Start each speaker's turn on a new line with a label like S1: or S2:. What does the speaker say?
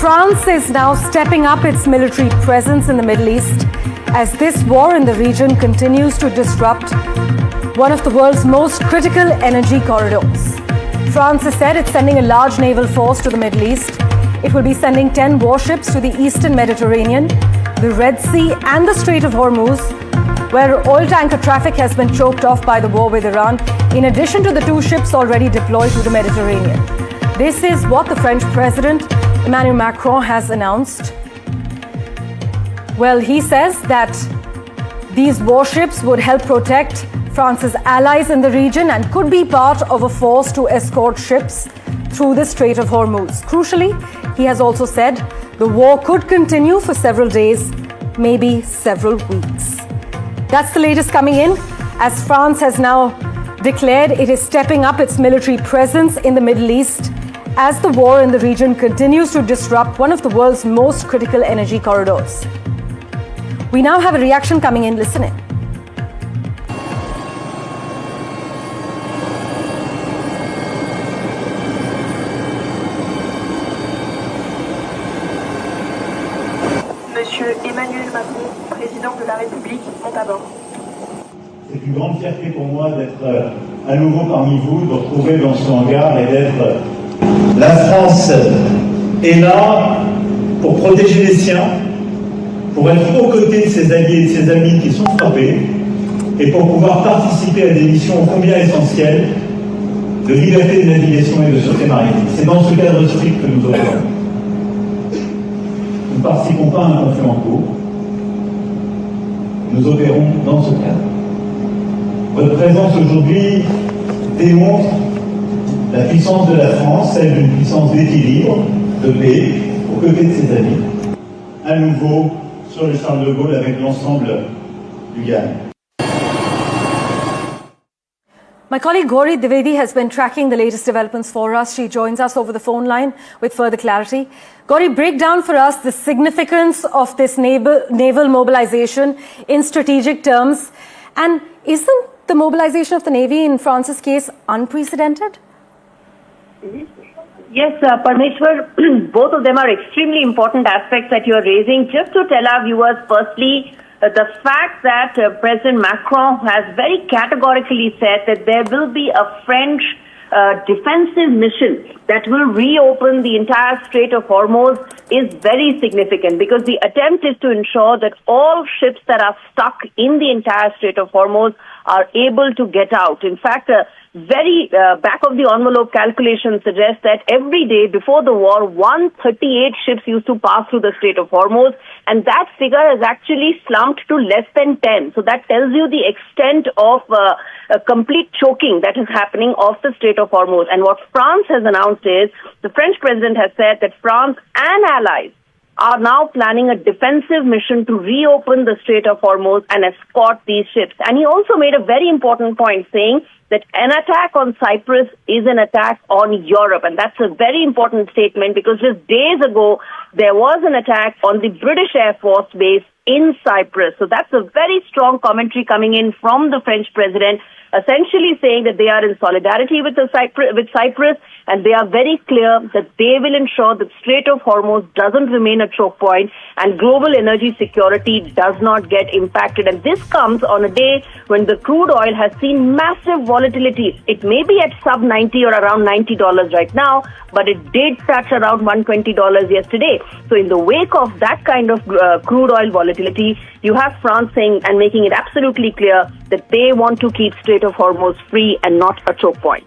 S1: France is now stepping up its military presence in the Middle East as this war in the region continues to disrupt one of the world's most critical energy corridors. France has said it's sending a large naval force to the Middle East. It will be sending 10 warships to the Eastern Mediterranean, the Red Sea and the Strait of Hormuz, where oil tanker traffic has been choked off by the war with Iran, in addition to the 2 ships already deployed to the Mediterranean. This is what the French President Emmanuel Macron has announced. Well, he says that these warships would help protect France's allies in the region and could be part of a force to escort ships through the Strait of Hormuz. Crucially, he has also said the war could continue for several days, maybe several weeks. That's the latest coming in, as France has now declared it is stepping up its military presence in the Middle East as the war in the region continues to disrupt one of the world's most critical energy corridors. We now have a reaction coming in. Listen in.
S2: Monsieur Emmanuel Macron, président de la République, monte à bord.
S3: C'est une grande fierté pour moi d'être à nouveau parmi vous, de retrouver dans ce hangar et d'être... La France est là pour protéger les siens, pour être aux côtés de ses alliés et de ses amis qui sont frappés, et pour pouvoir participer à des missions ô combien essentielles de liberté de navigation et de sûreté maritime. C'est dans ce cadre strict que nous opérons. Nous ne participons pas à un conflit en cours. Nous opérons dans ce cadre. Votre présence aujourd'hui démontre la puissance de la France, celle d'une puissance d'équilibre, de paix, aux côtés de ses amis. À nouveau sur le Charles de Gaulle avec l'ensemble du GAN.
S1: My colleague Gauri Dwivedi has been tracking the latest developments for us. She joins us over the phone line with further clarity. Gauri, break down for us the significance of this naval mobilization in strategic terms. And isn't the mobilization of the Navy in France's case unprecedented?
S4: Yes, Parmeshwar, both of them are extremely important aspects that you are raising. Just to tell our viewers, firstly, the fact that President Macron has very categorically said that there will be a French defensive mission that will reopen the entire Strait of Hormuz is very significant, because the attempt is to ensure that all ships that are stuck in the entire Strait of Hormuz are able to get out. In fact, very back-of-the-envelope calculations suggest that every day before the war, 138 ships used to pass through the Strait of Hormuz, and that figure has actually slumped to less than 10. So that tells you the extent of a complete choking that is happening off the Strait of Hormuz. And what France has announced is, the French president has said that France and allies are now planning a defensive mission to reopen the Strait of Hormuz and escort these ships. And he also made a very important point, saying that an attack on Cyprus is an attack on Europe. And that's a very important statement, because just days ago, there was an attack on the British Air Force base in Cyprus. So that's a very strong commentary coming in from the French president, essentially saying that they are in solidarity with Cyprus, and they are very clear that they will ensure that Strait of Hormuz doesn't remain a choke point and global energy security does not get impacted. And this comes on a day when the crude oil has seen massive volatility. It may be at sub-90 or around $90 right now, but it did touch around $120 yesterday. So in the wake of that kind of crude oil volatility, you have France saying and making it absolutely clear that they want to keep Strait of Hormuz free and not a choke point.